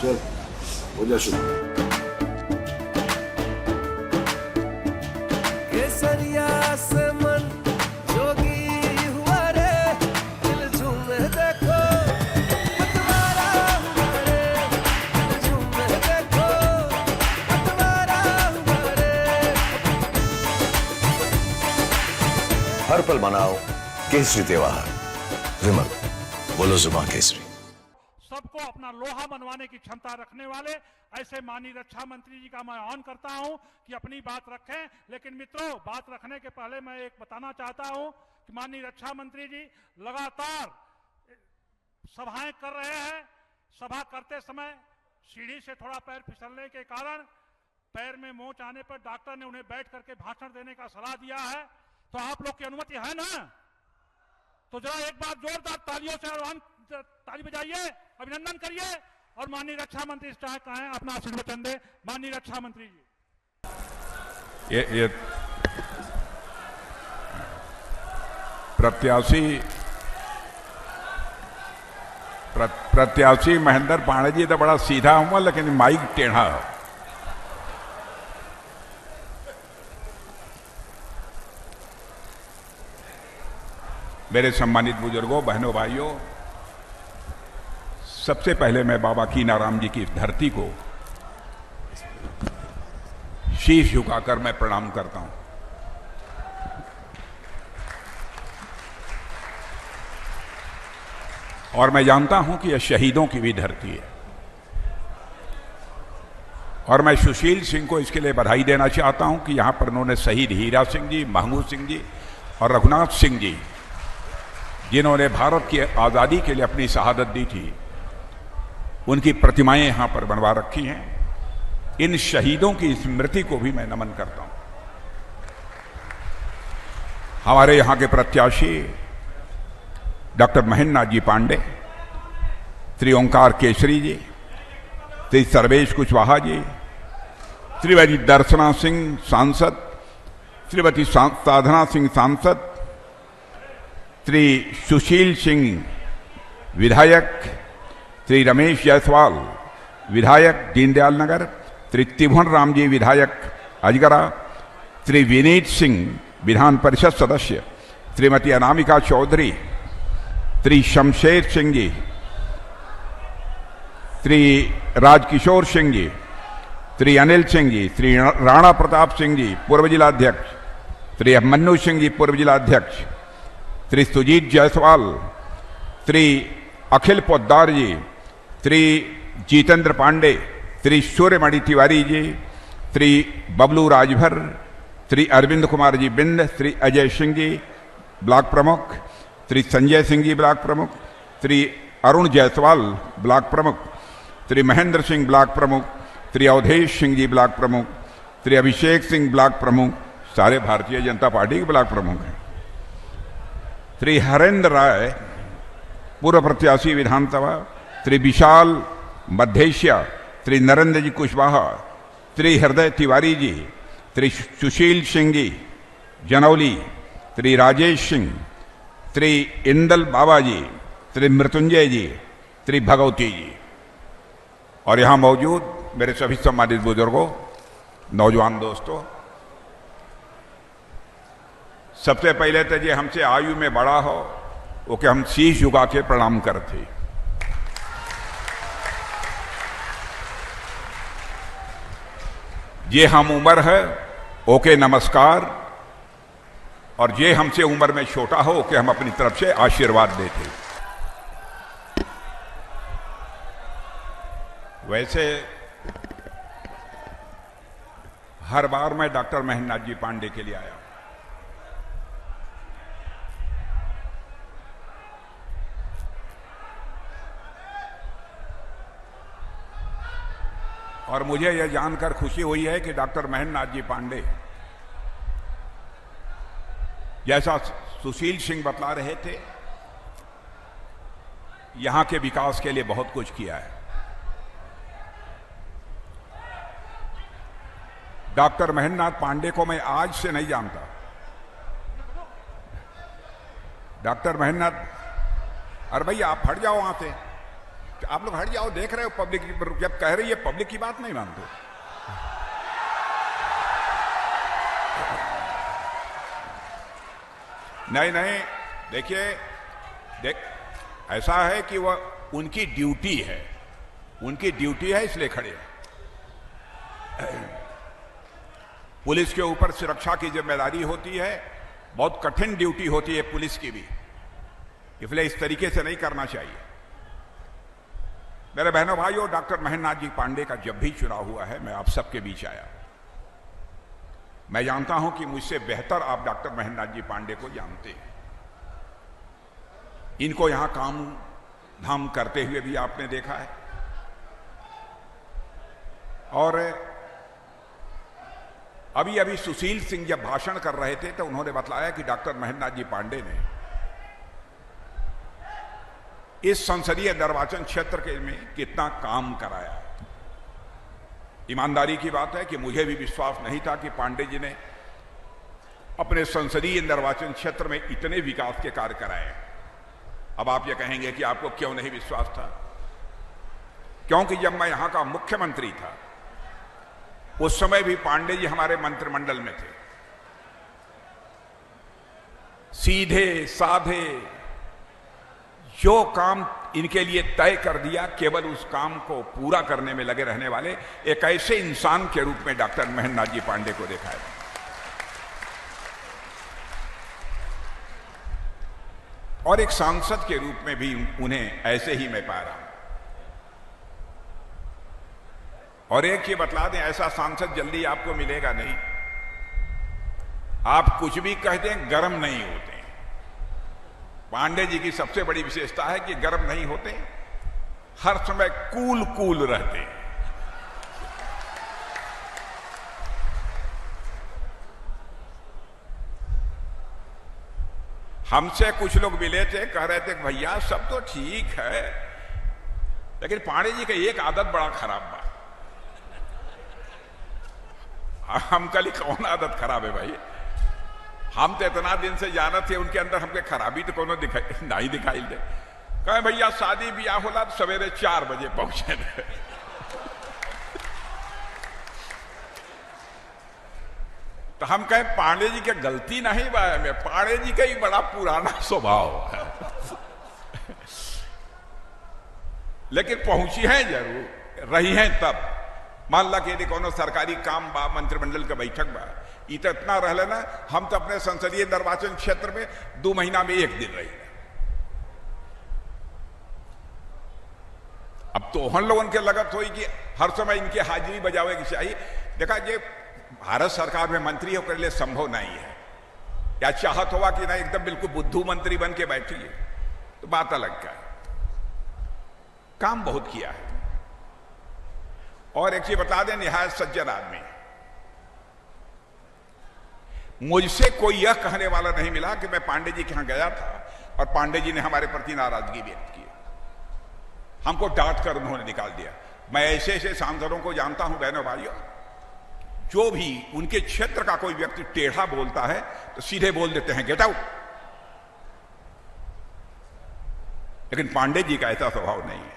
चल हो जा शुरू। केसरिया से मन जोगी हुआ रे, दिल झूमे देखो पतवारा हुआ रे, दिल झूमे देखो पतवारा हुआ रे। हर पल मनाओ केसरी त्योहार। विमल बोलो जुबान केसरी। सबको अपना लोहा मनवाने की क्षमता रखने वाले ऐसे माननीय रक्षा मंत्री जी का मैं आह्वान करता हूं कि अपनी बात रखें। लेकिन मित्रों, बात रखने के पहले मैं एक बताना चाहता हूं कि माननीय रक्षा मंत्री जी लगातार सभाएं कर रहे हैं। सभा करते समय सीढ़ी से थोड़ा पैर फिसलने के कारण पैर में मोच आने पर डॉक्टर ने उन्हें बैठ करके भाषण देने का सलाह दिया है। तो आप लोग की अनुमति है ना? तो जरा एक बार जोरदार तालियों से आह्वान, ताली बजाइए, अभिनंदन करिए और माननीय रक्षा मंत्री चाहे कहें अपना आशीर्वचन दे। माननीय रक्षा मंत्री जी। ये प्रत्याशी महेंद्र पांडे जी तो बड़ा सीधा हुआ, लेकिन माइक टेढ़ा है। मेरे सम्मानित बुजुर्गों, बहनों, भाइयों, सबसे पहले मैं बाबा कीनाराम जी की धरती को शीश झुकाकर मैं प्रणाम करता हूं। और मैं जानता हूं कि यह शहीदों की भी धरती है। और मैं सुशील सिंह को इसके लिए बधाई देना चाहता हूं कि यहां पर उन्होंने शहीद हीरा सिंह जी, महमूद सिंह जी और रघुनाथ सिंह जी, जिन्होंने भारत की आज़ादी के लिए अपनी शहादत दी थी, उनकी प्रतिमाएं यहां पर बनवा रखी हैं। इन शहीदों की स्मृति को भी मैं नमन करता हूं। हमारे यहां के प्रत्याशी डॉक्टर महेंद्र नाथ जी पांडे, श्री ओंकार केसरी जी, श्री सर्वेश कुशवाहा जी, श्रीमती दर्शना सिंह सांसद, श्रीमती साधना सिंह सांसद, श्री सुशील सिंह विधायक, श्री रमेश जायसवाल विधायक दीनदयाल नगर, श्री त्रिभुवन राम जी विधायक अजगरा, श्री विनीत सिंह विधान परिषद सदस्य, श्रीमती अनामिका चौधरी, श्री शमशेर सिंह जी, श्री राजकिशोर सिंह जी, श्री अनिल सिंह जी, श्री राणा प्रताप सिंह जी पूर्व जिलाध्यक्ष, श्री अभिमन्यु सिंह जी पूर्व जिलाध्यक्ष, श्री सुजीत जायसवाल, श्री अखिल पोद्दार जी, श्री जितेंद्र पांडे, श्री सूर्यमणि तिवारी जी, श्री बबलू राजभर, श्री अरविंद कुमार जी बिंद, श्री अजय सिंह जी ब्लॉक प्रमुख, श्री संजय सिंह जी ब्लॉक प्रमुख, श्री अरुण जायसवाल ब्लॉक प्रमुख, श्री महेंद्र सिंह ब्लॉक प्रमुख, श्री अवधेश सिंह जी ब्लॉक प्रमुख, श्री अभिषेक सिंह ब्लॉक प्रमुख, सारे भारतीय जनता पार्टी के ब्लॉक प्रमुख हैं। श्री हरेंद्र राय पूर्व प्रत्याशी विधानसभा, श्री विशाल मध्येशिया, श्री नरेंद्र जी कुशवाहा, श्री हृदय तिवारी जी, श्री सुशील सिंह जी जनौली, श्री राजेश सिंह, श्री इंदल बाबा जी, श्री मृत्युंजय जी, श्री भगवती जी और यहाँ मौजूद मेरे सभी सम्मानित बुजुर्गों, नौजवान दोस्तों, सबसे पहले तो ये हमसे आयु में बड़ा हो वो कि हम शीश झुका के प्रणाम करते। ये हम उम्र है ओके नमस्कार, और ये हमसे उम्र में छोटा हो कि हम अपनी तरफ से आशीर्वाद देते। वैसे हर बार मैं डॉक्टर महेंद्र नाथ जी पांडे के लिए आया और मुझे यह जानकर खुशी हुई है कि डॉक्टर महेंद्र नाथ जी पांडे, जैसा सुशील सिंह बतला रहे थे, यहां के विकास के लिए बहुत कुछ किया है। डॉक्टर महेंद्र नाथ पांडे को मैं आज से नहीं जानता। डॉक्टर महेंद्र नाथ, अरे भैया आप हट जाओ वहां से, आप लोग हट जाओ, देख रहे हो पब्लिक जब कह रही है पब्लिक की बात नहीं मानते। नहीं नहीं, देखिए ऐसा है कि वह उनकी ड्यूटी है, उनकी ड्यूटी है इसलिए खड़े हैं। पुलिस के ऊपर सुरक्षा की जिम्मेदारी होती है, बहुत कठिन ड्यूटी होती है पुलिस की भी, इसलिए इस तरीके से नहीं करना चाहिए। मेरे बहनों भाइयों, डॉक्टर महेंद्र नाथ जी पांडे का जब भी चुनाव हुआ है मैं आप सबके बीच आया। मैं जानता हूं कि मुझसे बेहतर आप डॉक्टर महेंद्र नाथ जी पांडे को जानते हैं। इनको यहां काम धाम करते हुए भी आपने देखा है, और अभी अभी सुशील सिंह जब भाषण कर रहे थे तो उन्होंने बतलाया कि डॉक्टर महेंद्र नाथ जी पांडे ने इस संसदीय निर्वाचन क्षेत्र के में कितना काम कराया। ईमानदारी की बात है कि मुझे भी विश्वास नहीं था कि पांडे जी ने अपने संसदीय निर्वाचन क्षेत्र में इतने विकास के कार्य कराए। अब आप ये कहेंगे कि आपको क्यों नहीं विश्वास था? क्योंकि जब मैं यहां का मुख्यमंत्री था उस समय भी पांडे जी हमारे मंत्रिमंडल में थे। सीधे साधे जो काम इनके लिए तय कर दिया, केवल उस काम को पूरा करने में लगे रहने वाले एक ऐसे इंसान के रूप में डॉक्टर महेंद्र नाथ जी पांडे को देखा है। और एक सांसद के रूप में भी उन्हें ऐसे ही मैं पा रहा हूं। और एक ये बतला दें, ऐसा सांसद जल्दी आपको मिलेगा नहीं। आप कुछ भी कह दें, गर्म नहीं होते। पांडे जी की सबसे बड़ी विशेषता है कि गर्म नहीं होते, हर समय कूल कूल रहते। हमसे कुछ लोग मिले थे, कह रहे थे भैया सब तो ठीक है, लेकिन पांडे जी का एक आदत बड़ा खराब बा। हम कल कौन आदत खराब है भाई? हम तो इतना दिन से जाना थे उनके अंदर, हमके खराबी तो कोनो नहीं दिखाई दे। कहे भैया शादी ब्याह होला तो सवेरे 4 बजे पहुंचे। तो हम कहे पांडे जी की गलती नहीं बा में, पांडे जी का ही बड़ा पुराना स्वभाव है। लेकिन पहुंची है जरूर, रही है तब। मान ला कि यदि कोनो सरकारी काम बा, मंत्रिमंडल का बैठक बा, इतना रह लेना। हम तो अपने संसदीय निर्वाचन क्षेत्र में 2 महीना में 1 दिन रही। अब तो हम लोगों के लगत हुई कि हर समय इनकी हाजिरी बजावे की चाहिए। देखा, ये भारत सरकार में मंत्री होकर लिए संभव नहीं है। या चाहत होगा कि नहीं एकदम बिल्कुल बुद्धू मंत्री बन के बैठी है, तो बात अलग का है। काम बहुत किया है। और एक चीज बता दें, निहायत सज्जन आदमी। मुझसे कोई यह कहने वाला नहीं मिला कि मैं पांडे जी के यहां गया था और पांडे जी ने हमारे प्रति नाराजगी व्यक्त की, हमको डांट कर उन्होंने निकाल दिया। मैं ऐसे ऐसे सांसदों को जानता हूं बहनों भाइयों, जो भी उनके क्षेत्र का कोई व्यक्ति टेढ़ा बोलता है तो सीधे बोल देते हैं गेट आउट। लेकिन पांडे जी का ऐसा स्वभाव नहीं है।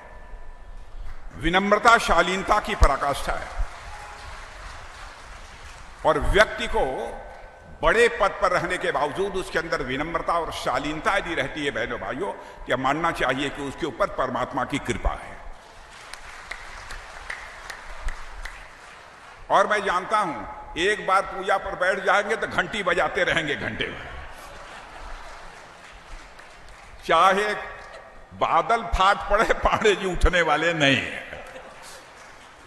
विनम्रता शालीनता की पराकाष्ठा है। और व्यक्ति को बड़े पद पर रहने के बावजूद उसके अंदर विनम्रता और शालीनता यदि रहती है बहनों भाइयों, तो मानना चाहिए कि उसके ऊपर परमात्मा की कृपा है। और मैं जानता हूं, एक बार पूजा पर बैठ जाएंगे तो घंटी बजाते रहेंगे घंटे भर। चाहे बादल फाट पड़े, पांडे जी उठने वाले नहीं है।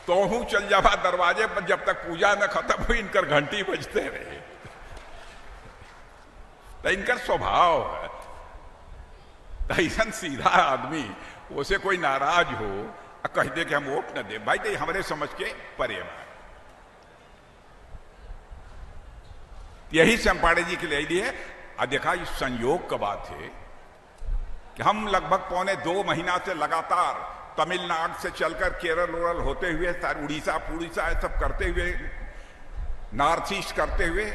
तो हूं चल जावा दरवाजे पर, जब तक पूजा न खत्म हुई इनकर घंटी बजते रहे। तो इनका स्वभाव है। तो ऐसा सीधा आदमी, उसे कोई नाराज हो कह दे कि हम वोट न दे, भाई तो हमारे समझ के परे बात। यही से हम पांडे जी के लिए दिए। देखा, इस संयोग का बात है कि हम लगभग 2.25 महीना से लगातार तमिलनाडु से चलकर केरल होते हुए उड़ीसा सब करते हुए, नॉर्थ ईस्ट करते हुए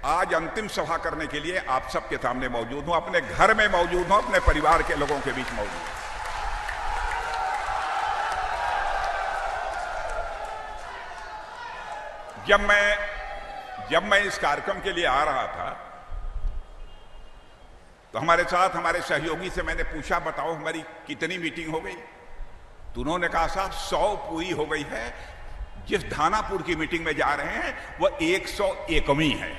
आज अंतिम सभा करने के लिए आप सबके सामने मौजूद हूं। अपने घर में मौजूद हूं, अपने परिवार के लोगों के बीच मौजूद हूं। जब मैं इस कार्यक्रम के लिए आ रहा था तो हमारे साथ हमारे सहयोगी से मैंने पूछा, बताओ हमारी कितनी मीटिंग हो गई? तो उन्होंने कहा, साहब 100 पूरी हो गई है। जिस धानापुर की मीटिंग में जा रहे हैं वह 101वीं है?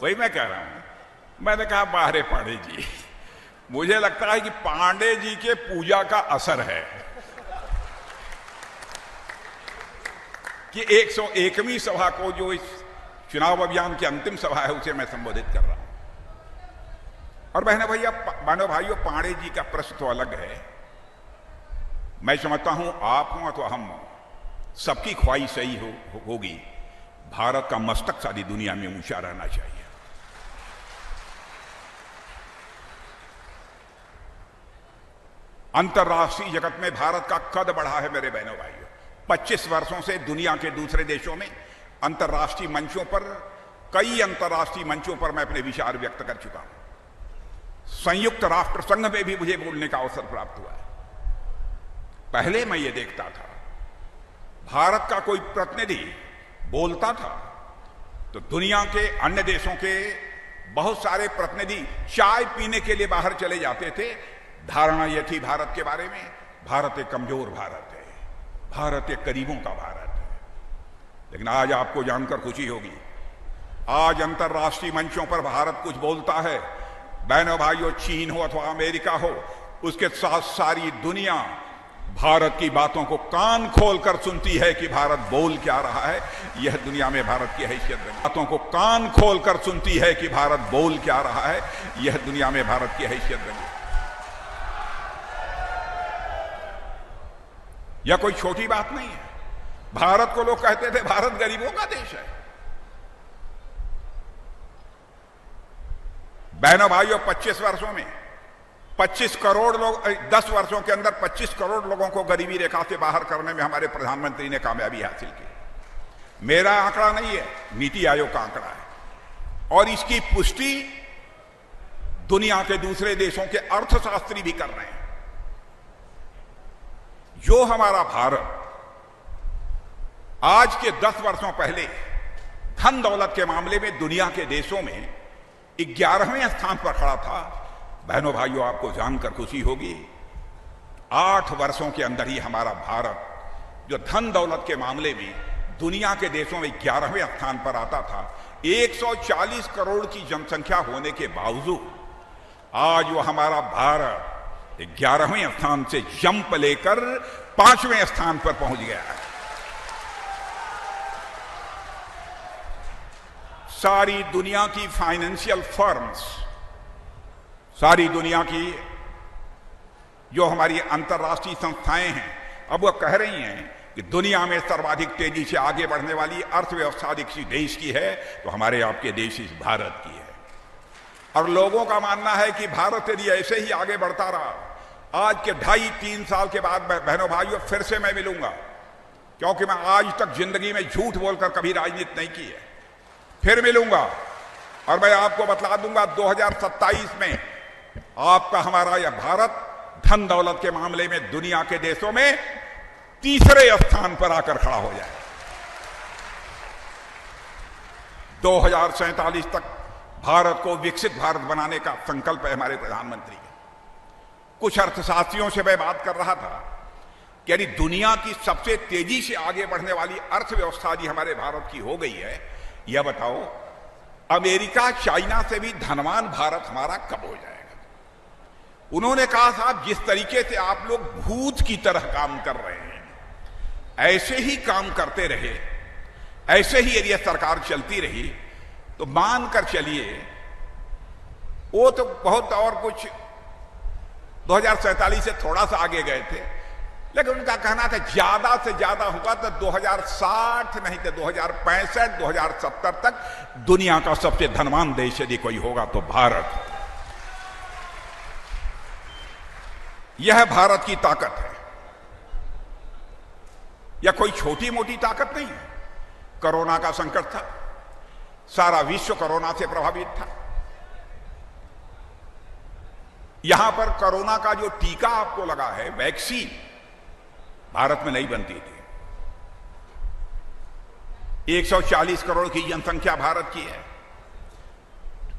वही मैं कह रहा हूं। मैंने कहा, बाहरे पांडे जी, मुझे लगता है कि पांडे जी के पूजा का असर है कि 101वीं सभा को, जो इस चुनाव अभियान की अंतिम सभा है, उसे मैं संबोधित कर रहा हूं। और बहनों भाइयों, पांडे जी का प्रश्न तो अलग है। मैं समझता हूं आप हो तो हम हो, सबकी ख्वाहिश सही होगी, भारत का मस्तक सारी दुनिया में ऊंचा रहना चाहिए। अंतर्राष्ट्रीय जगत में भारत का कद बढ़ा है मेरे बहनों भाइयों। 25 वर्षों से दुनिया के दूसरे देशों में अंतर्राष्ट्रीय मंचों पर, कई अंतर्राष्ट्रीय मंचों पर मैं अपने विचार व्यक्त कर चुका हूं। संयुक्त राष्ट्र संघ में भी मुझे बोलने का अवसर प्राप्त हुआ है। पहले मैं ये देखता था, भारत का कोई प्रतिनिधि बोलता था तो दुनिया के अन्य देशों के बहुत सारे प्रतिनिधि चाय पीने के लिए बाहर चले जाते थे। धारणा यह थी भारत के बारे में, भारत एक कमजोर भारत है, भारत एक गरीबों का भारत है। लेकिन आज आपको जानकर खुशी होगी, आज अंतर्राष्ट्रीय मंचों पर भारत कुछ बोलता है। बहनों भाइयों, चीन हो अथवा अमेरिका हो, उसके साथ सारी दुनिया भारत की बातों को कान खोलकर सुनती है कि भारत बोल क्या रहा है। यह दुनिया में भारत की हैसियत बनी। बातों को कान खोलकर सुनती है कि भारत बोल क्या रहा है। यह दुनिया में भारत की हैसियत बनी। यह कोई छोटी बात नहीं है। भारत को लोग कहते थे भारत गरीबों का देश है। बहनों भाइयों, 25 वर्षों में 25 करोड़ लोग, 10 वर्षों के अंदर 25 करोड़ लोगों को गरीबी रेखा से बाहर करने में हमारे प्रधानमंत्री ने कामयाबी हासिल की। मेरा आंकड़ा नहीं है, नीति आयोग का आंकड़ा है। और इसकी पुष्टि दुनिया के दूसरे देशों के अर्थशास्त्री भी कर रहे हैं। जो हमारा भारत आज के 10 वर्षों पहले धन दौलत के मामले में दुनिया के देशों में 11वें स्थान पर खड़ा था, बहनों भाइयों आपको जानकर खुशी होगी, 8 वर्षों के अंदर ही हमारा भारत जो धन दौलत के मामले में दुनिया के देशों में 11वें स्थान पर आता था, 140 करोड़ की जनसंख्या होने के बावजूद आज वो हमारा भारत 11वें स्थान से जंप लेकर 5वें स्थान पर पहुंच गया है। सारी दुनिया की फाइनेंशियल फर्म्स, सारी दुनिया की जो हमारी अंतर्राष्ट्रीय संस्थाएं हैं, अब वह कह रही हैं कि दुनिया में सर्वाधिक तेजी से आगे बढ़ने वाली अर्थव्यवस्था किसी देश की है तो हमारे आपके देश इस भारत की है। और लोगों का मानना है कि भारत यदि ऐसे ही आगे बढ़ता रहा, आज के 2.5-3 साल के बाद बहनों भाइयों फिर से मैं मिलूंगा, क्योंकि मैं आज तक जिंदगी में झूठ बोलकर कभी राजनीति नहीं की है। फिर मिलूंगा और मैं आपको बतला दूंगा 2027 में आपका हमारा यह भारत धन दौलत के मामले में दुनिया के देशों में 3रे स्थान पर आकर खड़ा हो जाए। 2047 तक भारत को विकसित भारत बनाने का संकल्प है हमारे प्रधानमंत्री का। कुछ अर्थशास्त्रियों से मैं बात कर रहा था कि यदि दुनिया की सबसे तेजी से आगे बढ़ने वाली अर्थव्यवस्था यदि हमारे भारत की हो गई है, यह बताओ अमेरिका चाइना से भी धनवान भारत हमारा कब हो जाएगा? उन्होंने कहा, साहब जिस तरीके से आप लोग भूत की तरह काम कर रहे हैं, ऐसे ही काम करते रहे, ऐसे ही यदि सरकार चलती रही तो मानकर चलिए, वो तो बहुत और कुछ 2047 से थोड़ा सा आगे गए थे, लेकिन उनका कहना था ज्यादा से ज्यादा होगा तो 2060 नहीं तो 2065 2070 तक दुनिया का सबसे धनवान देश यदि कोई होगा तो भारत। यह भारत की ताकत है, यह कोई छोटी मोटी ताकत नहीं है। कोरोना का संकट था, सारा विश्व कोरोना से प्रभावित था। यहां पर कोरोना का जो टीका आपको लगा है, वैक्सीन, भारत में नहीं बनती थी। 140 करोड़ की जनसंख्या भारत की है।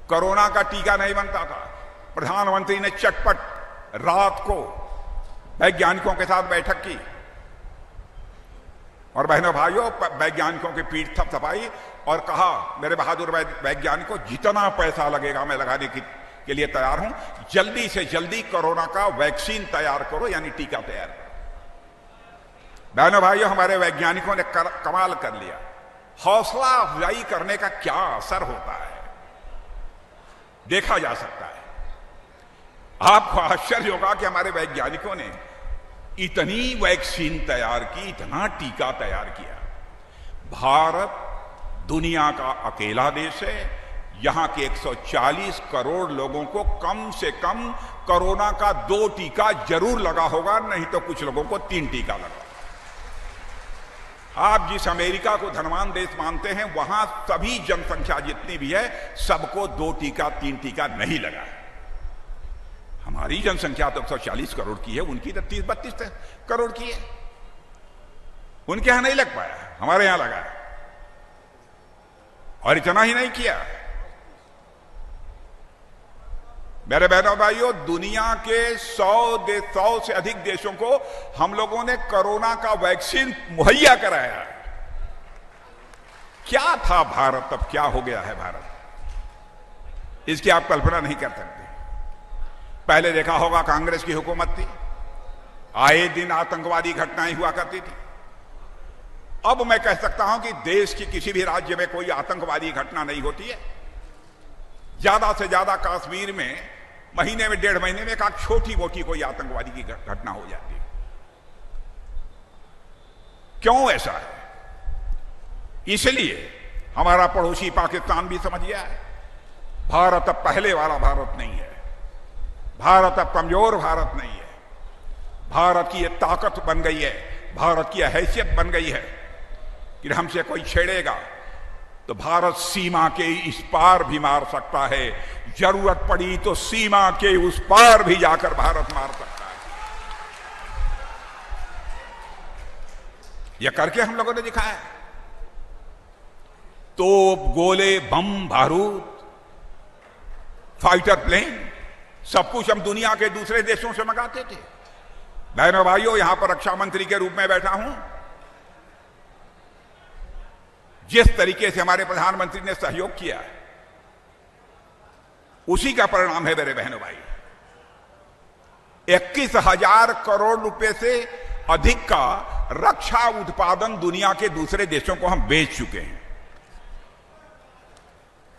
कोरोना का टीका नहीं बनता था। प्रधानमंत्री ने चटपट रात को वैज्ञानिकों के साथ बैठक की और बहनों भाइयों, वैज्ञानिकों की पीठ थपथपाई और कहा, मेरे बहादुर वैज्ञानिकों, जितना पैसा लगेगा मैं लगाने के लिए तैयार हूं, जल्दी से जल्दी कोरोना का वैक्सीन तैयार करो, यानी टीका तैयार करो। बहनों भाइयों, हमारे वैज्ञानिकों ने कमाल कर लिया। हौसला अफजाई करने का क्या असर होता है देखा जा सकता है। आपको आश्चर्य होगा कि हमारे वैज्ञानिकों ने इतनी वैक्सीन तैयार की, इतना टीका तैयार किया। भारत दुनिया का अकेला देश है, यहां के 140 करोड़ लोगों को कम से कम कोरोना का 2 टीका जरूर लगा होगा, नहीं तो कुछ लोगों को 3 टीका लगा। आप जिस अमेरिका को धनवान देश मानते हैं, वहां सभी जनसंख्या जितनी भी है, सबको 2 टीका 3 टीका नहीं लगा है। हमारी जनसंख्या तो 140 करोड़ की है, उनकी तो 30-32 करोड़ की है। उनके यहां नहीं लग पाया, हमारे यहां लगा है। और इतना ही नहीं किया, मेरे बहनों भाइयों, दुनिया के 100 से अधिक देशों को हम लोगों ने कोरोना का वैक्सीन मुहैया कराया है। क्या था भारत, अब क्या हो गया है भारत, इसकी आप कल्पना नहीं कर सकते। पहले देखा होगा कांग्रेस की हुकूमत थी, आए दिन आतंकवादी घटनाएं हुआ करती थी। अब मैं कह सकता हूं कि देश की किसी भी राज्य में कोई आतंकवादी घटना नहीं होती है। ज्यादा से ज्यादा कश्मीर में महीने में 1.5 महीने में एक छोटी मोटी कोई आतंकवादी की घटना हो जाती है। क्यों ऐसा है? इसलिए हमारा पड़ोसी पाकिस्तान भी समझ गया है, भारत अब पहले वाला भारत नहीं है। भारत अब कमजोर भारत नहीं है। भारत की यह ताकत बन गई है, भारत की हैसियत बन गई है कि हमसे कोई छेड़ेगा तो भारत सीमा के इस पार भी मार सकता है, जरूरत पड़ी तो सीमा के उस पार भी जाकर भारत मार सकता है। यह करके हम लोगों ने दिखाया है। तोप, गोले, बम, बारूद, फाइटर प्लेन, सब कुछ हम दुनिया के दूसरे देशों से मंगाते थे। बहनों भाइयों, यहां पर रक्षा मंत्री के रूप में बैठा हूं। जिस तरीके से हमारे प्रधानमंत्री ने सहयोग किया, उसी का परिणाम है मेरे बहनों भाई। 21,000 करोड़ रुपए से अधिक का रक्षा उत्पादन दुनिया के दूसरे देशों को हम बेच चुके हैं।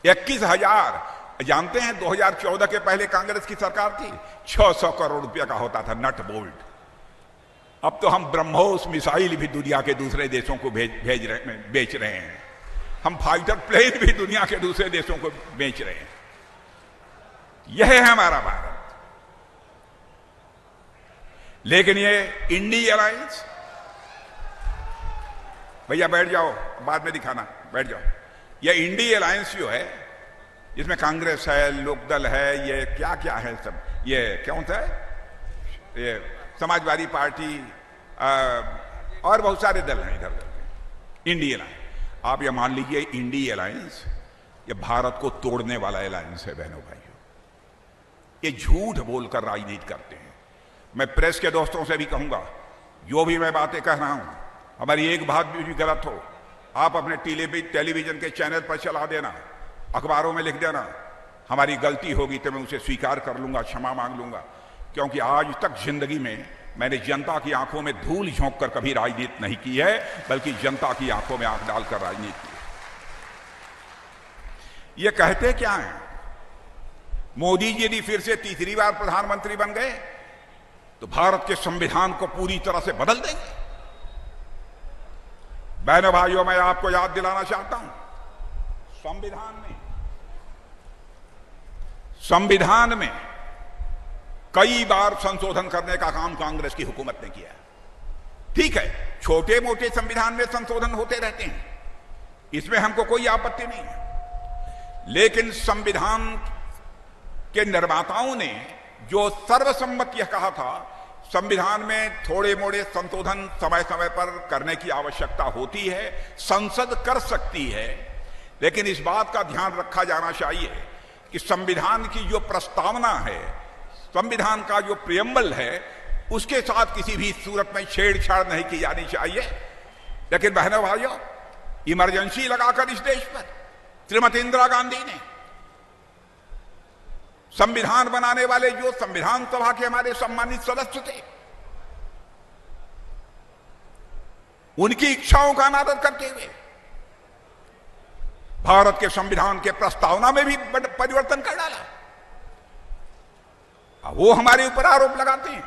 21,000। जानते हैं 2014 के पहले कांग्रेस की सरकार थी, 600 करोड़ रुपया का होता था नट बोल्ट। अब तो हम ब्रह्मोस मिसाइल भी दुनिया के दूसरे देशों को बेच रहे हैं। हम फाइटर प्लेन भी दुनिया के दूसरे देशों को बेच रहे हैं। यह है हमारा भारत। लेकिन ये इंडी अलायंस, भैया बैठ जाओ, बाद में दिखाना, बैठ जाओ। यह इंडी अलायंस जो है, जिसमें कांग्रेस है, लोकदल है, ये क्या क्या है सब, ये कौन सा है, ये समाजवादी पार्टी और बहुत सारे दल हैं इधर। इंडी अलायंस, आप ये मान लीजिए, इंडी अलायंस ये भारत को तोड़ने वाला अलायंस है। बहनों भाइयों, ये झूठ बोलकर राजनीति करते हैं। मैं प्रेस के दोस्तों से भी कहूंगा, जो भी मैं बातें कह रहा हूं, हमारी एक बात भी गलत हो, आप अपने टेलीविजन के चैनल पर चला देना, अखबारों में लिख देना। हमारी गलती होगी तो मैं उसे स्वीकार कर लूंगा, क्षमा मांग लूंगा। क्योंकि आज तक जिंदगी में मैंने जनता की आंखों में धूल झोंक कर कभी राजनीति नहीं की है, बल्कि जनता की आंखों में आंख डालकर राजनीति की है। ये कहते क्या हैं? मोदी जी यदि फिर से तीसरी बार प्रधानमंत्री बन गए तो भारत के संविधान को पूरी तरह से बदल देंगे। बहनों भाइयों, मैं आपको याद दिलाना चाहता हूं, संविधान में कई बार संशोधन करने का काम कांग्रेस की हुकूमत ने किया। ठीक है, छोटे मोटे संविधान में संशोधन होते रहते हैं, इसमें हमको कोई आपत्ति नहीं है। लेकिन संविधान के निर्माताओं ने जो सर्वसम्मत यह कहा था, संविधान में थोड़े मोड़े संशोधन समय समय पर करने की आवश्यकता होती है, संसद कर सकती है, लेकिन इस बात का ध्यान रखा जाना चाहिए कि संविधान की जो प्रस्तावना है, संविधान का जो प्रियम्बल है, उसके साथ किसी भी सूरत में छेड़छाड़ नहीं की जानी चाहिए। लेकिन बहनों भाइयों, इमरजेंसी लगाकर इस देश पर श्रीमती इंदिरा गांधी ने, संविधान बनाने वाले जो संविधान सभा के हमारे सम्मानित सदस्य थे, उनकी इच्छाओं का अनादर करते हुए भारत के संविधान के प्रस्तावना में भी परिवर्तन कर डाला। वो हमारे ऊपर आरोप लगाते हैं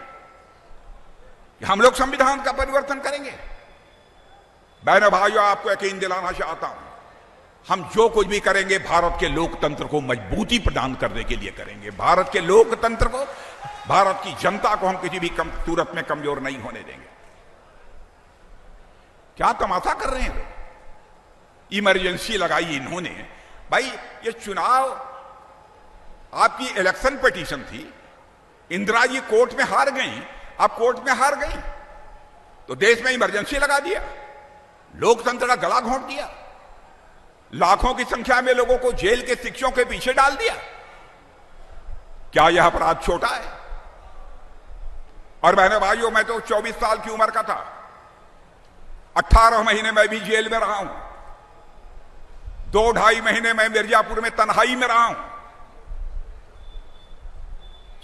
कि हम लोग संविधान का परिवर्तन करेंगे। बहनों भाइयों, आपको यकीन दिलाना चाहता हूं, हम जो कुछ भी करेंगे भारत के लोकतंत्र को मजबूती प्रदान करने के लिए करेंगे। भारत के लोकतंत्र को, भारत की जनता को हम किसी भी सूरत में कमजोर नहीं होने देंगे। क्या तमाशा कर रहे हैं? इमरजेंसी लगाई इन्होंने। भाई, ये चुनाव आपकी इलेक्शन पिटीशन थी, इंदिरा जी कोर्ट में हार गई, आप कोर्ट में हार गई तो देश में इमरजेंसी लगा दिया, लोकतंत्र का गला घोंट दिया, लाखों की संख्या में लोगों को जेल के शिक्षों के पीछे डाल दिया। क्या यह अपराध छोटा है? और बहनों भाइयों, मैं तो 24 साल की उम्र का था, 18 महीने मैं भी जेल में रहा हूं, 2-2.5 महीने मैं मिर्जापुर में तन्हाई में रहा हूं,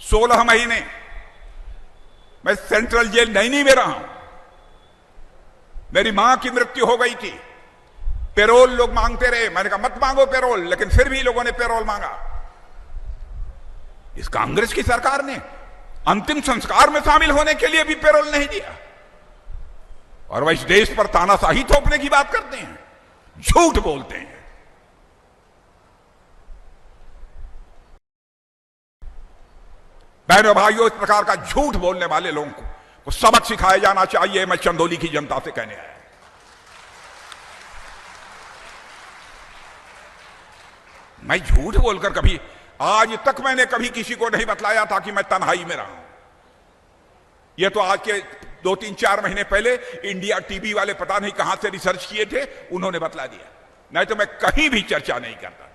16 महीने मैं सेंट्रल जेल नैनी में रहा हूं। मेरी मां की मृत्यु हो गई थी, पेरोल लोग मांगते रहे, मैंने कहा मत मांगो पेरोल, लेकिन फिर भी लोगों ने पेरोल मांगा। इस कांग्रेस की सरकार ने अंतिम संस्कार में शामिल होने के लिए भी पेरोल नहीं दिया, और वह इस देश पर तानाशाही थोपने की बात करते हैं, झूठ बोलते हैं। बहनों भाइयों, इस प्रकार का झूठ बोलने वाले लोगों को सबक सिखाया जाना चाहिए। मैं चंदौली की जनता से कहने आया, मैं झूठ बोलकर कभी, आज तक मैंने कभी किसी को नहीं बतलाया था कि मैं तन्हाई में रहा हूं। यह तो आज के 2-3-4 महीने पहले इंडिया टीवी वाले पता नहीं कहां से रिसर्च किए थे, उन्होंने बतला दिया, नहीं तो मैं कहीं भी चर्चा नहीं करता था।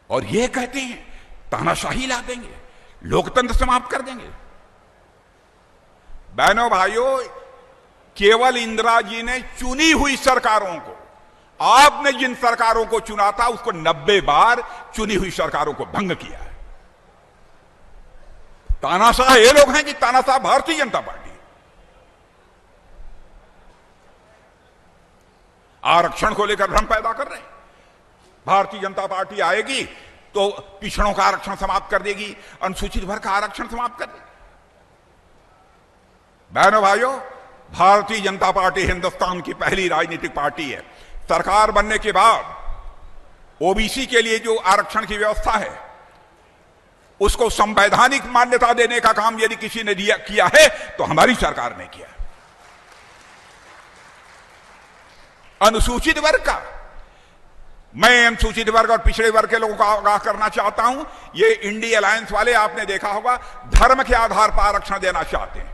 और ये कहते हैं तानाशाही ला देंगे, लोकतंत्र समाप्त कर देंगे। बहनों भाइयों, केवल इंदिरा जी ने चुनी हुई सरकारों को, आपने जिन सरकारों को चुना था उसको 90 बार चुनी हुई सरकारों को भंग किया है। तानाशाह ये लोग हैं कि तानाशाह भारतीय जनता पार्टी। आरक्षण को लेकर भ्रम पैदा कर रहे हैं। भारतीय जनता पार्टी आएगी तो पिछड़ों का आरक्षण समाप्त कर देगी, अनुसूचित वर्ग का आरक्षण समाप्त कर देगी। बहनों भाइयों, भारतीय जनता पार्टी हिंदुस्तान की पहली राजनीतिक पार्टी है। सरकार बनने के बाद ओबीसी के लिए जो आरक्षण की व्यवस्था है, उसको संवैधानिक मान्यता देने का काम यदि किसी ने किया है तो हमारी सरकार ने किया। अनुसूचित वर्ग का, मैं अनुसूचित वर्ग और पिछड़े वर्ग के लोगों को आगाह करना चाहता हूं, ये इंडिया अलायंस वाले आपने देखा होगा धर्म के आधार पर आरक्षण देना चाहते हैं।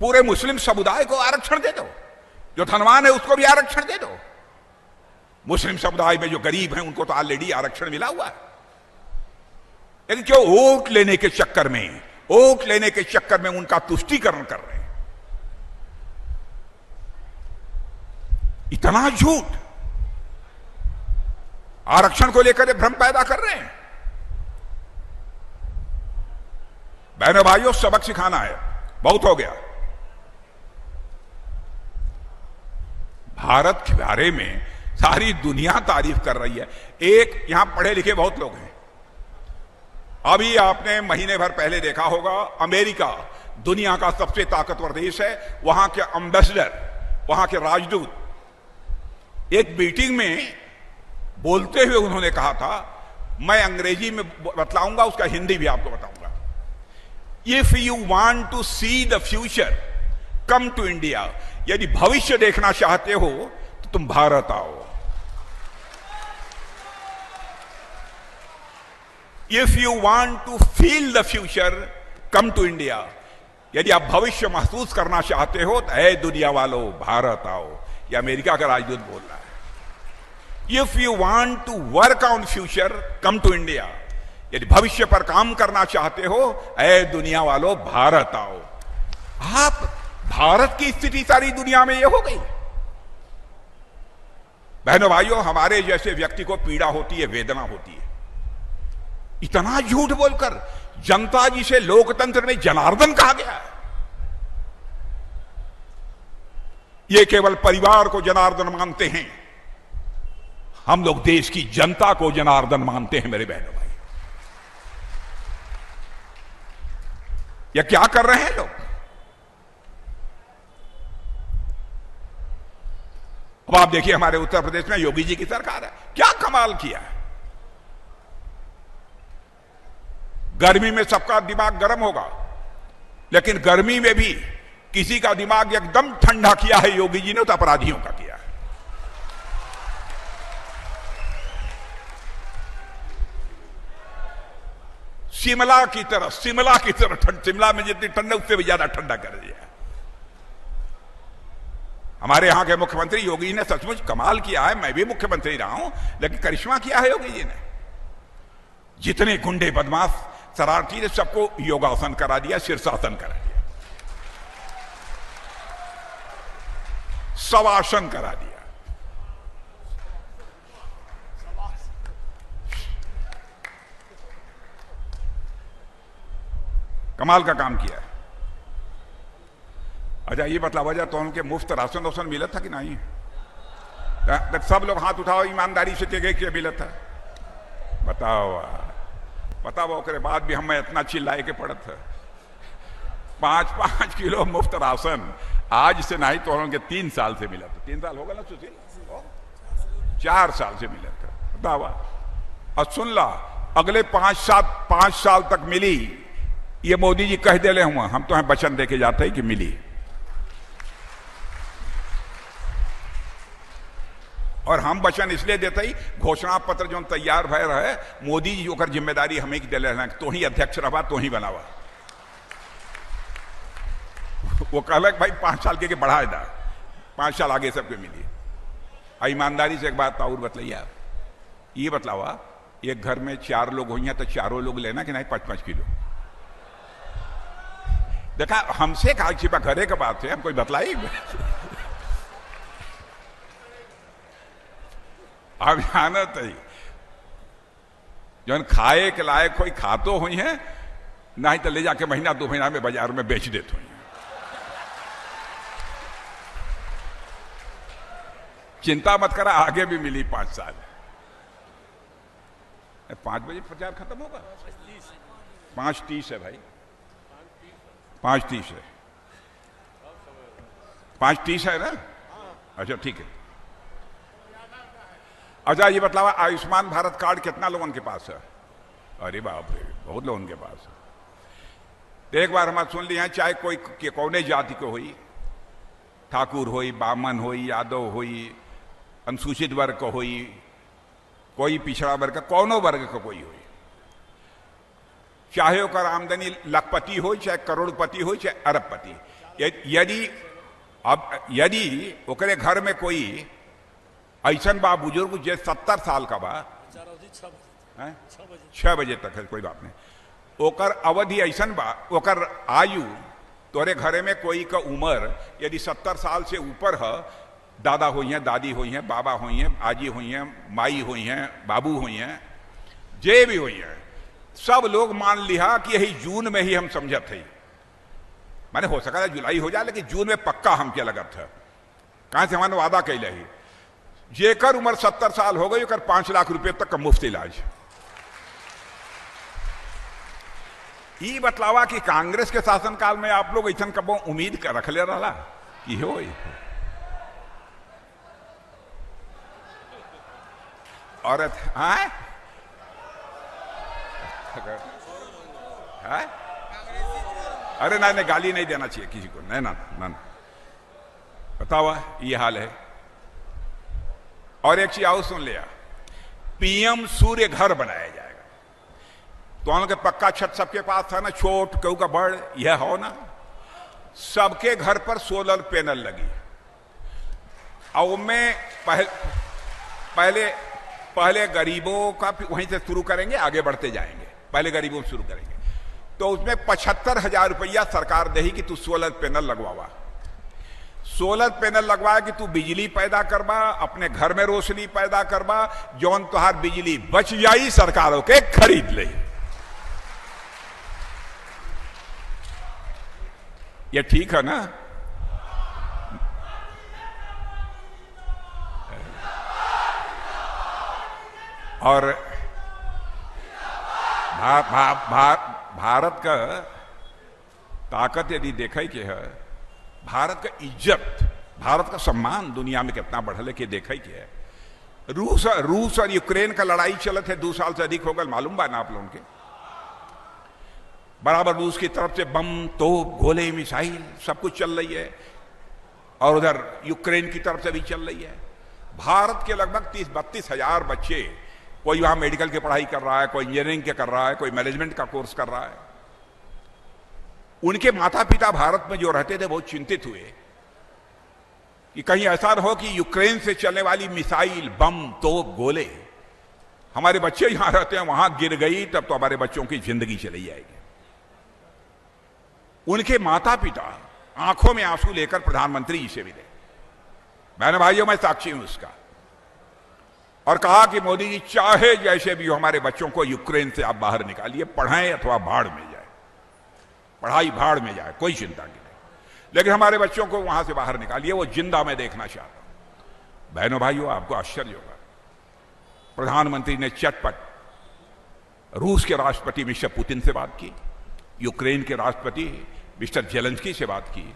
पूरे मुस्लिम समुदाय को आरक्षण दे दो, जो धनवान है उसको भी आरक्षण दे दो। मुस्लिम समुदाय में जो गरीब हैं उनको तो ऑलरेडी आरक्षण मिला हुआ है, लेकिन जो वोट लेने के चक्कर में उनका तुष्टीकरण कर रहे हैं। इतना झूठ आरक्षण को लेकर भ्रम पैदा कर रहे हैं। बहनों भाइयों, सबक सिखाना है, बहुत हो गया। भारत के बारे में सारी दुनिया तारीफ कर रही है। एक यहां पढ़े लिखे बहुत लोग हैं। अभी आपने महीने भर पहले देखा होगा, अमेरिका दुनिया का सबसे ताकतवर देश है, वहां के एम्बेसडर, वहां के राजदूत एक मीटिंग में बोलते हुए उन्होंने कहा था, मैं अंग्रेजी में बतलाऊंगा, उसका हिंदी भी आपको बताऊंगा। If you want to see the future come to India. यदि भविष्य देखना चाहते हो तो तुम भारत आओ। If you want to feel the future come to India. यदि आप भविष्य महसूस करना चाहते हो तो ऐ दुनिया वालों भारत आओ। ये अमेरिका का राजदूत बोल रहा है। If you want to work on future come to India. यदि भविष्य पर काम करना चाहते हो ऐ दुनिया वालों भारत आओ। आप भारत की स्थिति सारी दुनिया में यह हो गई। बहनों भाइयों, हमारे जैसे व्यक्ति को पीड़ा होती है, वेदना होती है। इतना झूठ बोलकर जनता जिसे लोकतंत्र में जनार्दन कहा गया है, ये केवल परिवार को जनार्दन मानते हैं। हम लोग देश की जनता को जनार्दन मानते हैं। मेरे बहनों भाई, ये क्या कर रहे हैं लोग? अब आप देखिए, हमारे उत्तर प्रदेश में योगी जी की सरकार है, क्या कमाल किया है। गर्मी में सबका दिमाग गर्म होगा, लेकिन गर्मी में भी किसी का दिमाग एकदम ठंडा किया है योगी जी ने, तो अपराधियों का किया है। शिमला की तरह ठंड, शिमला में जितनी ठंड है उससे भी ज्यादा ठंडा कर दिया। हमारे यहां के मुख्यमंत्री योगी जी ने सचमुच कमाल किया है। मैं भी मुख्यमंत्री रहा हूं, लेकिन करिश्मा किया है योगी जी ने। जितने गुंडे बदमाश शरारती ने सबको योगासन करा दिया, शीर्षासन करा दिया, शवासन करा दिया। कमाल का काम किया है। अच्छा ये बतलावा जाए तो उनके मुफ्त राशन वासन मिला था कि नहीं? सब लोग हाथ उठाओ ईमानदारी से कि मिला था। बताओ ओकरे बाद भी हमें इतना चिल्लाए के पड़त है। 5-5 किलो मुफ्त राशन आज से नहीं तो उनके 3 साल से मिला था। 3 साल होगा ना सुशील? 4 साल से मिला था। बताओ। और सुन ला, अगले 5 साल तक मिली। ये मोदी जी कह दे हुआ, हम तो हैं वचन देके जाते हैं कि मिली। और हम वचन इसलिए देते ही, घोषणा पत्र जो तैयार भय रहे, मोदी जी होकर जिम्मेदारी हमें की दिले रहना, तो ही अध्यक्ष रहा, तो ही बनावा। वो कहला भाई 5 साल के बढ़ा दा, 5 साल आगे सबके मिली। ईमानदारी से एक बात और बतलाइए। ये बतलावा, एक घर में 4 लोग हुई हैं तो चारों लोग लेना कि नहीं 5-5 किलो? देखा, हमसे कहा छिपा घरे का बात है, हम कोई बतलाई अब जानत है जो खाए के लायक कोई खातो हुई है, नहीं तो ले जाके महीना 2 महीना में बाजार में बेच देते हुई। चिंता मत करा, आगे भी मिली 5 साल। 5 बजे प्रचार खत्म होगा। 5:30 है भाई, 5:30 है। 5:30 है ना? अच्छा ठीक है। अच्छा ये बतलावा, आयुष्मान भारत कार्ड कितना लोगों के पास है? अरे बाप रे, बहुत लोगों के पास है। तो एक बार हमारे सुन लिया, चाहे कोई कौने जाति को हुई, ठाकुर हुई, बामन हुई, यादव हुई, अनुसूचित वर्ग को हुई, कोई पिछड़ा वर्ग का, कौनो वर्ग का कोई हुई, चाहे ओकर आमदनी लखपति हो, चाहे करोड़पति हो, चाहे अरबपति, यदि ओकरे घर में कोई ऐसन बा बुजुर्ग जे 70 साल का बा, 6 बजे तक है, कोई बात नहीं, ओकर अवधि ऐसन बा, ओकर आयु, तोरे घरे में कोई का उम्र यदि 70 साल से ऊपर है, दादा हुई हैं, दादी हुई हैं, बाबा हुई हैं, आजी हुई हैं, माई हुई हैं, बाबू हुई हैं, जे भी हुई हैं, सब लोग मान लिया कि यही जून में ही हम समझत है। माने हो सका जुलाई हो जाए, लेकिन जून में पक्का हम क्या लगत है। कहां से हमारे वादा कैले ही, जेकर उम्र 70 साल हो गई ओकर 5 लाख रुपए तक का मुफ्त इलाज। ई बतलावा कि कांग्रेस के शासनकाल में आप लोग ऐसा कबो उम्मीद कर रख ले रहा कि हो औरत है? अरे ना, गाली नहीं देना चाहिए किसी को, नहीं ना। बताओ, ये हाल है। और एक चीज और सुन लिया, पीएम सूर्य घर बनाया जाएगा। तो के पक्का छत सबके पास था ना, छोट कहू का बड़, यह हो ना, सबके घर पर सोलर पैनल लगी। और मैं पहले गरीबों का वहीं से शुरू करेंगे, आगे बढ़ते जाएंगे, पहले गरीबों से शुरू करेंगे। तो उसमें 75,000 रुपया सरकार देगी कि तू सोलर पैनल लगवावा। सोलर पैनल लगवाया कि तू बिजली पैदा करवा, अपने घर में रोशनी पैदा करवा, जौन तुहार बिजली बच जाई सरकारों के खरीद ले। ये ठीक है ना? और भारत का ताकत यदि देखे के है, भारत का इज्जत, भारत का सम्मान दुनिया में कितना बढ़ल के देखे के है। रूस और यूक्रेन का लड़ाई चलत है, 2 साल से अधिक हो गए, मालूम बा ना आप लोगों के? बराबर रूस की तरफ से बम, तोप, गोले, मिसाइल सब कुछ चल रही है, और उधर यूक्रेन की तरफ से भी चल रही है। भारत के लगभग 30-32 हजार बच्चे, कोई वहां मेडिकल की पढ़ाई कर रहा है, कोई इंजीनियरिंग के कर रहा है, कोई मैनेजमेंट का कोर्स कर रहा है। उनके माता पिता भारत में जो रहते थे बहुत चिंतित हुए कि कहीं ऐसा न हो कि यूक्रेन से चलने वाली मिसाइल, बम, तोप, गोले हमारे बच्चे यहां रहते हैं वहां गिर गई, तब तो हमारे बच्चों की जिंदगी चली जाएगी। उनके माता पिता आंखों में आंसू लेकर प्रधानमंत्री जी से मिले, बहनों भाइयों मैं साक्षी हूं उसका, और कहा कि मोदी जी चाहे जैसे भी हो हमारे बच्चों को यूक्रेन से आप बाहर निकालिए, पढ़ाएं अथवा भाड़ में जाए, पढ़ाई भाड़ में जाए, कोई चिंता नहीं, लेकिन हमारे बच्चों को वहां से बाहर निकालिए, वो जिंदा मैं देखना चाहता हूं। बहनों भाइयों आपको आश्चर्य होगा, प्रधानमंत्री ने चटपट रूस के राष्ट्रपति मिस्टर पुतिन से बात की, यूक्रेन के राष्ट्रपति मिस्टर जेलेंस्की से बात की,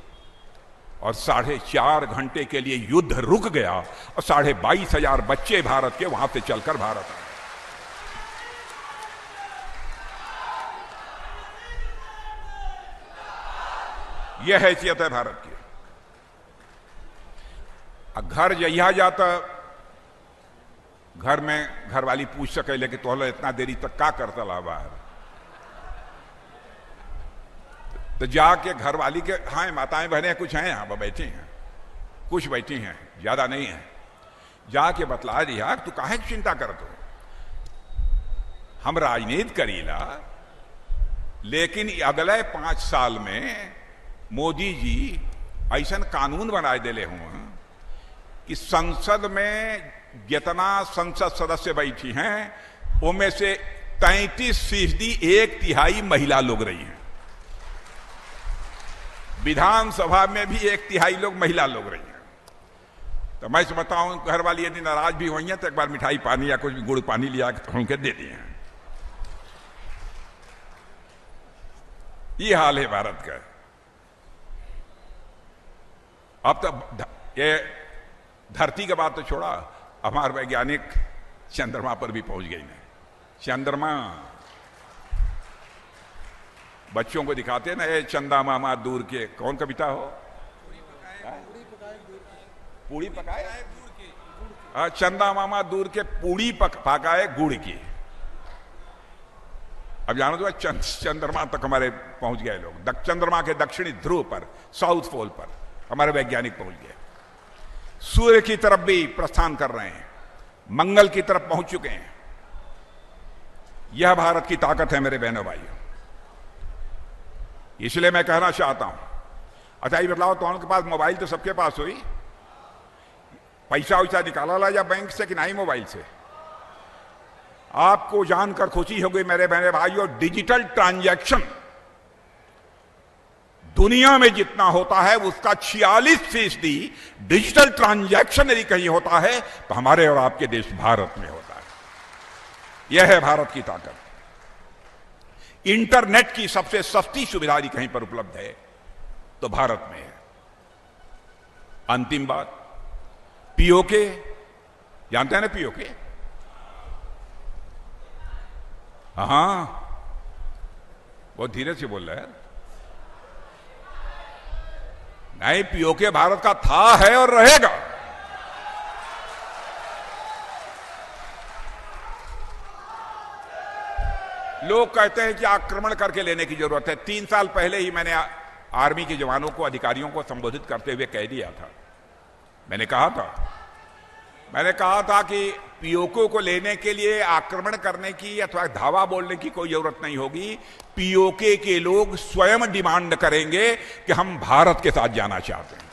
और 4.5 घंटे के लिए युद्ध रुक गया, और 22,500 बच्चे भारत के वहां से चलकर भारत आए। यह हैसियत है भारत की। घर जइया जाता, घर में घरवाली पूछ सके लेकिन तोहला इतना देरी तक का करता ला बाहर, तो जाके घरवाली के, हाँ माताएं बहनें कुछ हैं यहाँ पर बैठी हैं, कुछ बैठी हैं, ज्यादा नहीं है, जाके बतला दिया तू काहे की चिंता करत हो, हम राजनीति करीला, लेकिन अगले 5 साल में मोदी जी ऐसा कानून बनाए दिले हुए कि संसद में जितना संसद सदस्य बैठी हैं उनमें से 33%, 1/3 महिला लोग रही हैं। विधानसभा में भी 1/3 लोग महिला लोग रही हैं। तो मैं समझता हूं घर वाली यदि नाराज भी हुई हैं तो एक बार मिठाई पानी या कुछ भी गुड़ पानी लिया तो उनके दे दिए हैं। ये हाल है भारत का। अब तो ये धरती के बात तो छोड़ा, हमारे वैज्ञानिक चंद्रमा पर भी पहुंच गई हैं। चंद्रमा बच्चों को दिखाते हैं ना, ये चंदा मामा दूर के, कौन कविता हो, पूड़ी पकाए, चंदा मामा दूर के पूड़ी पकाए गुड़ की। अब जानो तो चंद्रमा तक हमारे पहुंच गए लोग, चंद्रमा के दक्षिणी ध्रुव पर, साउथ पोल पर हमारे वैज्ञानिक पहुंच गए। सूर्य की तरफ भी प्रस्थान कर रहे हैं, मंगल की तरफ पहुंच चुके हैं। यह भारत की ताकत है मेरे बहनों भाइयों। इसलिए मैं कहना चाहता हूं, अच्छा ये बताओ तो उनके पास मोबाइल तो सबके पास हुई, पैसा वैसा निकाला ला या बैंक से कि नहीं मोबाइल से? आपको जानकर खुशी होगी मेरे बहने भाइयों, डिजिटल ट्रांजैक्शन दुनिया में जितना होता है उसका 46% डिजिटल ट्रांजैक्शन यदि कहीं होता है तो हमारे और आपके देश भारत में होता है। यह है भारत की ताकत। इंटरनेट की सबसे सस्ती सुविधा यदि कहीं पर उपलब्ध है तो भारत में है। अंतिम बात, पीओके जानते हैं ना? पीओके, हाँ बहुत धीरे से बोल रहे हैं। नहीं, पीओके भारत का था, है और रहेगा। लोग कहते हैं कि आक्रमण करके लेने की जरूरत है। 3 साल पहले ही मैंने आर्मी के जवानों को, अधिकारियों को संबोधित करते हुए कह दिया था। मैंने कहा था कि पीओके को लेने के लिए आक्रमण करने की अथवा धावा बोलने की कोई जरूरत नहीं होगी। पीओके के लोग स्वयं डिमांड करेंगे कि हम भारत के साथ जाना चाहते हैं।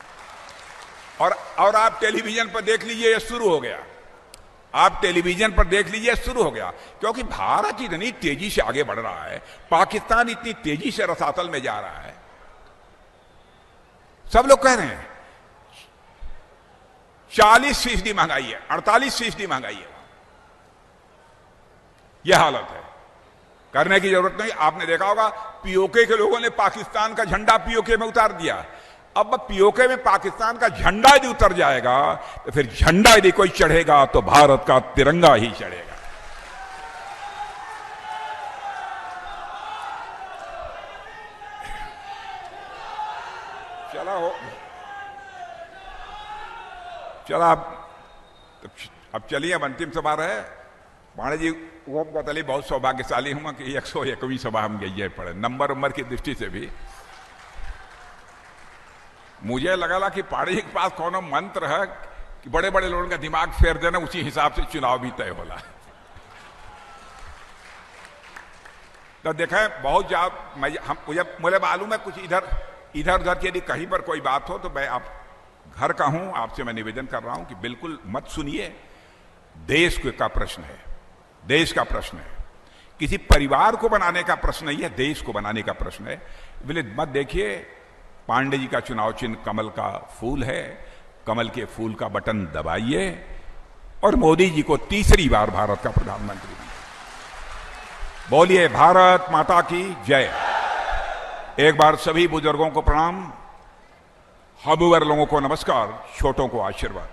और आप टेलीविजन पर देख लीजिए, ये शुरू हो गया। आप टेलीविजन पर देख लीजिए, शुरू हो गया। क्योंकि भारत इतनी तेजी से आगे बढ़ रहा है, पाकिस्तान इतनी तेजी से रसातल में जा रहा है। सब लोग कह रहे हैं 40% महंगाई है, 48% महंगाई है। यह हालत है, करने की जरूरत नहीं। आपने देखा होगा पीओके के लोगों ने पाकिस्तान का झंडा पीओके में उतार दिया। अब पीओके में पाकिस्तान का झंडा यदि उतर जाएगा तो फिर झंडा यदि कोई चढ़ेगा तो भारत का तिरंगा ही चढ़ेगा। चला अब चलिए, अब अंतिम सभा है। पांडे जी वो हम कहते बहुत सौभाग्यशाली हूं कि 101वीं सभा हम गई पड़े। नंबर की दृष्टि से भी मुझे लगा कि पांडे जी के पास कौन मंत्र है कि बड़े बड़े लोगों का दिमाग फेर देना, उसी हिसाब से चुनाव भी तय होला। तो देखें बहुत ज्यादा मुझे मालूम है कुछ इधर उधर की यदि कहीं पर कोई बात हो तो मैं आप घर का हूं, आपसे मैं निवेदन कर रहा हूं कि बिल्कुल मत सुनिए। देश का प्रश्न है, देश का प्रश्न है, किसी परिवार को बनाने का प्रश्न नहीं है, देश को बनाने का प्रश्न है। बोले मत देखिए, पांडे जी का चुनाव चिन्ह कमल का फूल है, कमल के फूल का बटन दबाइए और मोदी जी को तीसरी बार भारत का प्रधानमंत्री बनाइए। बोलिए भारत माता की जय। एक बार सभी बुजुर्गों को प्रणाम, हमूवर लोगों को नमस्कार, छोटों को आशीर्वाद।